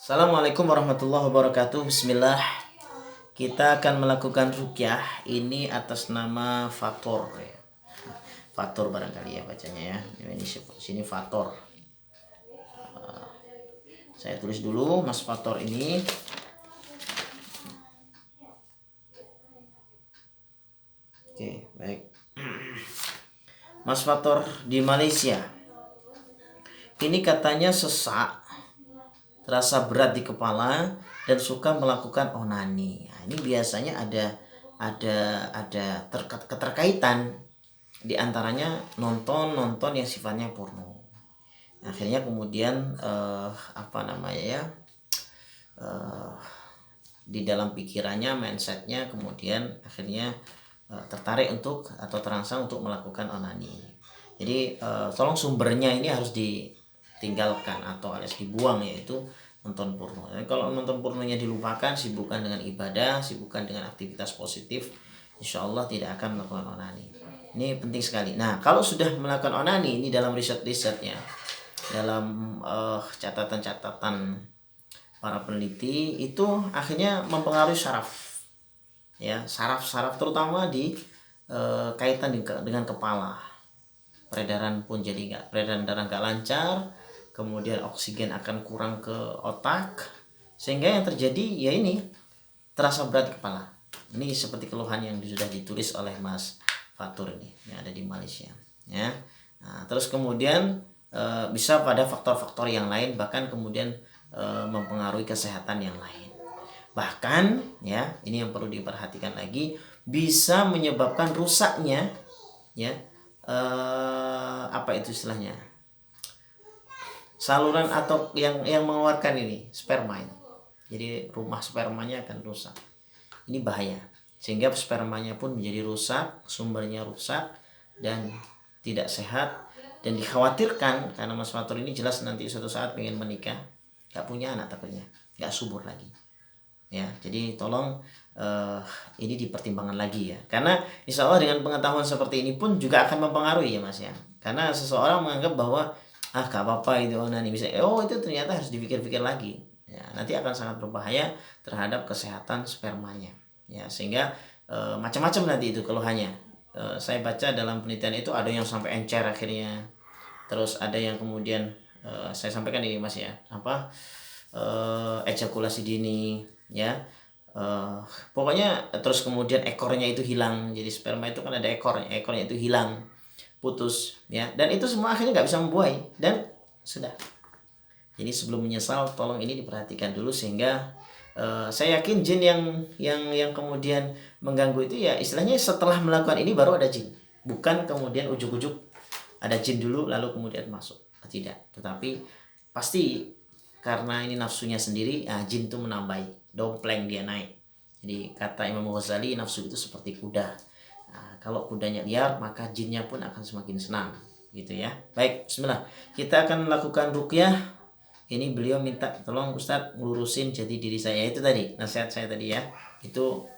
Assalamualaikum warahmatullahi wabarakatuh. Bismillah. Kita akan melakukan ruqyah ini atas nama Fator ya. Fator barangkali ya bacanya ya. Ini sini Fator. Saya tulis dulu Mas Fator ini. Oke, baik. Mas Fator di Malaysia. Ini katanya sesak, terasa berat di kepala dan suka melakukan onani. Nah, ini biasanya ada keterkaitan di antaranya nonton yang sifatnya porno. Akhirnya kemudian di dalam pikirannya, mindsetnya kemudian akhirnya tertarik untuk atau terangsang untuk melakukan onani. Jadi tolong sumbernya ini harus ditinggalkan atau alias dibuang, yaitu nonton porno. Dan kalau nonton pornonya dilupakan, sibukkan dengan ibadah, sibukkan dengan aktivitas positif, insya Allah tidak akan melakukan onani. Ini penting sekali. Nah, kalau sudah melakukan onani, ini dalam risetnya, dalam catatan-catatan para peneliti, itu akhirnya mempengaruhi saraf, ya, saraf terutama di kaitan dengan kepala. Peredaran pun jadi peredaran darah nggak lancar, kemudian oksigen akan kurang ke otak, sehingga yang terjadi ya ini terasa berat di kepala. Ini seperti keluhan yang sudah ditulis oleh Mas Fatur ini yang ada di Malaysia ya. Nah, terus kemudian bisa pada faktor-faktor yang lain, bahkan kemudian mempengaruhi kesehatan yang lain. Bahkan ya, ini yang perlu diperhatikan lagi, bisa menyebabkan rusaknya ya apa itu istilahnya, saluran atau yang mengeluarkan ini sperma ini. Jadi rumah spermanya akan rusak. Ini bahaya, sehingga spermanya pun menjadi rusak, sumbernya rusak dan tidak sehat, dan dikhawatirkan karena Mas Fatur ini jelas nanti suatu saat pengen menikah, nggak punya anak, takutnya nggak subur lagi ya. Jadi tolong ini dipertimbangkan lagi ya, karena insya Allah dengan pengetahuan seperti ini pun juga akan mempengaruhi ya Mas ya. Karena seseorang menganggap bahwa gak apa-apa itu onani, bisa itu ternyata harus dipikir-pikir lagi ya, nanti akan sangat berbahaya terhadap kesehatan spermanya ya, sehingga macam-macam nanti itu keluhannya. Saya baca dalam penelitian itu ada yang sampai encer akhirnya, terus ada yang kemudian saya sampaikan ini Mas ya, ejakulasi dini ya, pokoknya terus kemudian ekornya itu hilang. Jadi sperma itu kan ada ekornya itu hilang, putus ya, dan itu semua akhirnya nggak bisa membuahi dan sudah. Jadi sebelum menyesal, tolong ini diperhatikan dulu, sehingga saya yakin jin yang kemudian mengganggu itu ya istilahnya setelah melakukan ini baru ada jin, bukan kemudian ujuk-ujuk ada jin dulu lalu kemudian masuk, tidak. Tetapi pasti karena ini nafsunya sendiri, jin itu menambahi, dompleng dia naik. Jadi kata Imam Ghazali, nafsu itu seperti kuda. Nah, kalau kudanya liar, maka jinnya pun akan semakin senang, gitu ya. Baik, bismillah. Kita akan melakukan ruqyah. Ini beliau minta tolong Ustadz ngurusin jati diri saya. Itu tadi nasihat saya tadi ya. Itu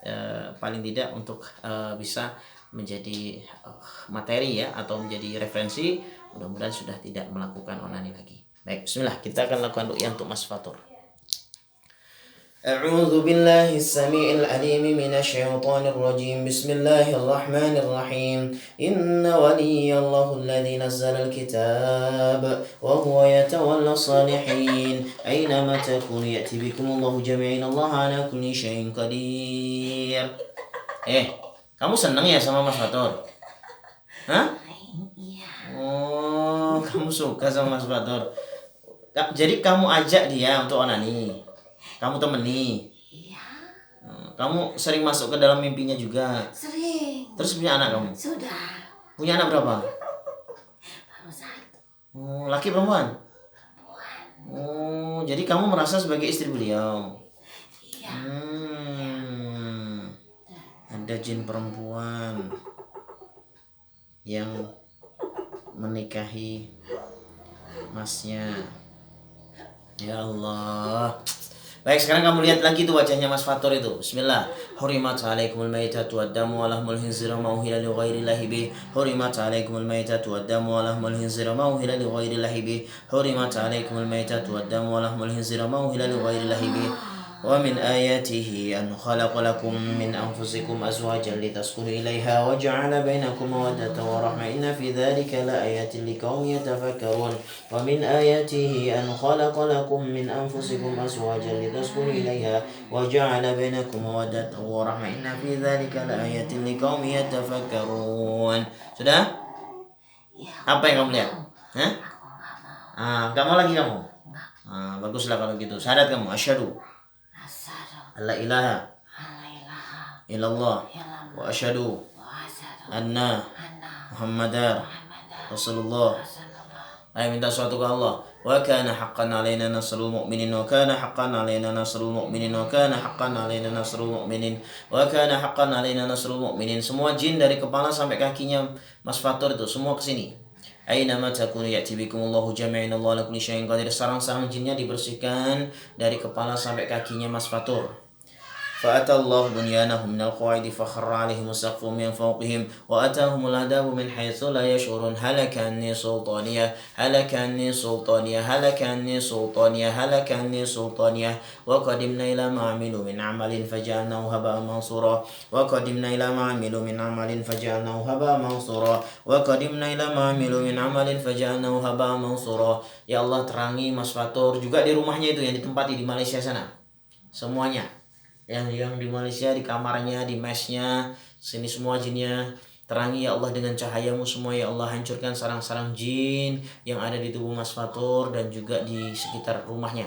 paling tidak untuk bisa menjadi materi ya, atau menjadi referensi. Mudah-mudahan sudah tidak melakukan onani lagi. Baik, bismillah. Kita akan lakukan ruqyah untuk Mas Fatur. أعوذ بالله السميع العليم من الشيطان الرجيم. بسم الله الرحمن الرحيم. إن ولي الله الذي نزل الكتاب وهو يتولى الصالحين أينما تكونوا يأتي بكم الله جميعا الله على كل شيء قدير. Kamu senang ya sama Mas Fatur? Hah? Oh, kamu suka sama Mas Fatur. Jadi kamu ajak dia untuk onani, kamu temani. Iya. Kamu sering masuk ke dalam mimpinya juga? Sering. Terus punya anak kamu? Sudah. Punya anak berapa? Baru satu. Laki perempuan? Perempuan. Jadi kamu merasa sebagai istri beliau? Iya. Ada jin perempuan yang menikahi masnya. Ya Allah, Baik, sekarang kamu lihat lagi tuh wajahnya Mas Fatur itu. Bismillah. Hurimat alaikumul maitatu waddamu wa lahmul khinzir ma uhilla li ghairillahi bih. Hurimat alaikumul maitatu waddamu wa lahmul khinzir ma uhilla li ghairillahi bih. Hurimat alaikumul maitatu waddamu wa lahmul khinzir ma uhilla li ghairillahi bih. ومن آياته أن خلق لكم من أنفسكم أزواجا لتسكنوا إليها وجعل بينكم مودة ورحمة إن في ذلك لآيات لقوم يتفكرون ومن آياته أن خلق لكم من أنفسكم أزواجا لتسكنوا إليها وجعل بينكم مودة ورحمة إن في ذلك لآيات لقوم يتفكرون. Sudah? Apa yang kamu lihat? Hah? Kamu lagi kamu? Baguslah kalau gitu. Syahadat kamu. Asyhadu alla ilaha illallah wa asyhadu anna muhammadar rasulullah. Ayo minta suatu ke Allah. Wa kana haqqan alaina nasrul mu'minin wa kana haqqan alaina nasrul mu'minin wa kana haqqan alaina nasrul mu'minin wa kana haqqan alaina nasrul mu'minin. Semua jin dari kepala sampai kakinya Mas Fatur itu semua ke sini. Aina ma takunu ya'ti bikumullahu jami'an Allah ala kulli syai'in qadir. Sarang-sarang jinnya dibersihkan dari kepala sampai kakinya Mas Fatur. فأتى الله بنيانهم من القواعد فخر عليهم السقف من فوقهم وأتاهم العذاب من حيث لا يشعرون هلك عني سلطانية هلك عني سلطانية هلك عني سلطانية هلك عني سلطانية وقدمنا إلى ما عملوا من عمل فجعلناه هباء منصورا وقدمنا إلى ما عملوا من عمل فجعلناه هباء منصورا وقدمنا إلى ما عملوا من عمل فجعلناه هباء منصورا. Ya Allah, terangi Mas Fatur juga di rumahnya itu yang ditempati di Malaysia sana. Semuanya yang di Malaysia, di kamarnya, di mesnya, sini semua jinnya terangi ya Allah dengan cahayamu semua ya Allah. Hancurkan sarang-sarang jin yang ada di tubuh Mas Fatur dan juga di sekitar rumahnya.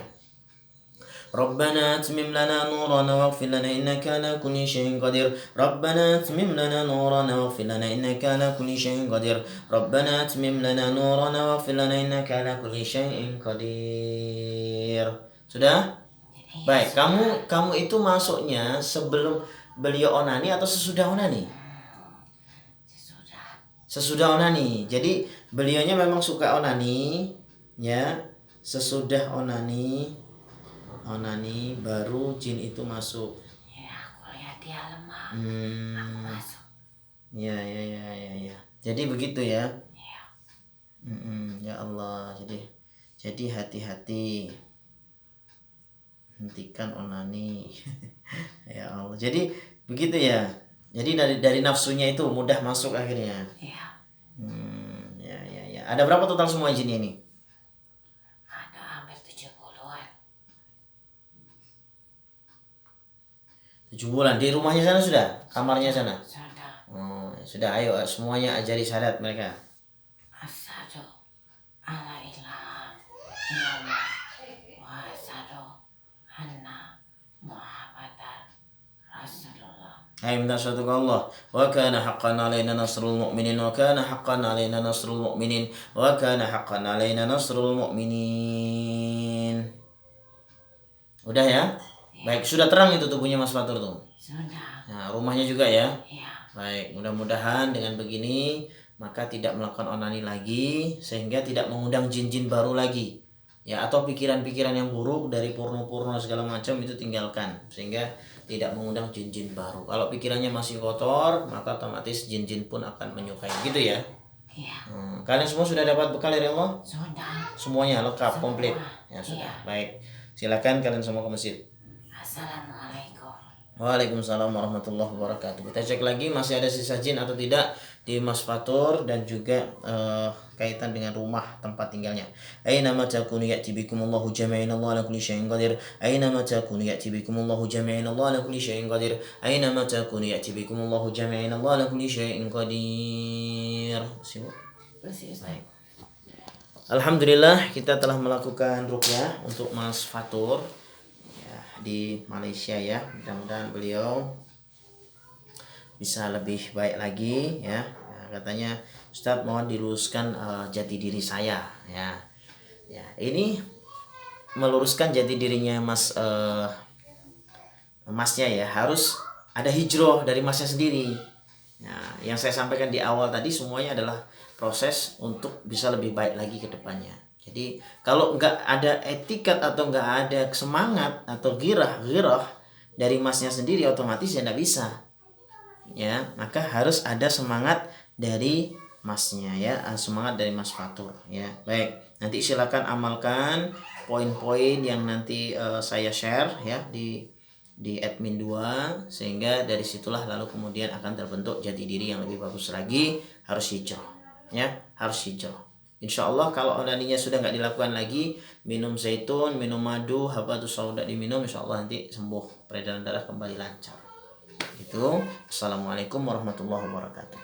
Rabbana atmim lana nurana waghfir lana innaka ala kulli syai'in qadir. Rabbana atmim lana nurana waghfir lana innaka ala kulli syai'in qadir. Rabbana atmim lana nurana waghfir lana innaka ala kulli syai'in qadir. Sudah? Baik, kamu itu masuknya sebelum beliau onani atau sesudah onani? Sesudah onani. Jadi beliaunya memang suka onani, ya. Sesudah onani baru jin itu masuk. Ya, aku lihat dia lemah. Aku masuk. Ya. Jadi begitu ya. Ya. Ya Allah. Jadi hati-hati. Hentikan onani. Ya Allah. Jadi begitu ya. Jadi dari nafsunya itu mudah masuk akhirnya. Iya. Ya. Ada berapa total semua jin ini? Ada hampir 70-an. 7 bulan. Di rumahnya sana sudah? Kamarnya sana? Sudah. Sudah. Ayo semuanya ajari syahadat mereka. Asyhadu alla ilaha illallah wa asyhadu anna muhammadar rasulullah. Ayo minta suatu ke Allah. Wa kana haqqan alaina nasrul mu'minin wa kana haqqan alaina nasrul mu'minin wa kana haqqan alaina nasrul mu'minin. Udah ya? Baik, sudah terang itu tubuhnya Mas Fatur tuh. Sudah. Nah, rumahnya juga ya. Iya. Baik, mudah-mudahan dengan begini maka tidak melakukan onani lagi sehingga tidak mengundang jin-jin baru lagi. Ya, atau pikiran-pikiran yang buruk dari porno-porno segala macam itu tinggalkan sehingga tidak mengundang jin-jin baru. Kalau pikirannya masih kotor, maka otomatis jin-jin pun akan menyukai. Gitu ya. Iya. Kalian semua sudah dapat bekal dari Allah? Sudah. Semuanya lengkap, Semua. komplit. Ya sudah. Iya. Baik. Silakan kalian semua ke masjid. Assalamualaikum. Waalaikumsalam warahmatullahi wabarakatuh. Kita cek lagi masih ada sisa jin atau tidak di Mas Fatur dan juga kaitan dengan rumah tempat tinggalnya. Aina ma takunu ya'ti bikumullahu jami'an Allah ala kulli syai'in qadir. Aina ma takunu ya'ti bikumullahu jami'an Allah ala kulli syai'in qadir. Aina ma takunu ya'ti bikumullahu jami'an Allah ala kulli syai'in qadir. Sibuk. Baik. Alhamdulillah kita telah melakukan ruqyah untuk Mas Fatur ya, di Malaysia ya. Mudah-mudahan beliau bisa lebih baik lagi ya. Katanya Ustadz mohon diluruskan jati diri saya ya. Ini meluruskan jati dirinya masnya ya, harus ada hijrah dari masnya sendiri. Yang saya sampaikan di awal tadi semuanya adalah proses untuk bisa lebih baik lagi ke depannya. Jadi kalau nggak ada etikat atau nggak ada semangat atau girah dari masnya sendiri, otomatis ya nggak bisa. Ya, maka harus ada semangat dari masnya ya, semangat dari Mas Fatur ya. Baik, nanti silakan amalkan poin-poin yang nanti saya share ya di admin 2, sehingga dari situlah lalu kemudian akan terbentuk jati diri yang lebih bagus lagi. Harus hijrah ya, harus hijrah. Insya Allah kalau onaninya sudah nggak dilakukan lagi, minum zaitun, minum madu, habatus sauda diminum, insya Allah nanti sembuh, peredaran darah kembali lancar. Itu. Assalamualaikum warahmatullahi wabarakatuh.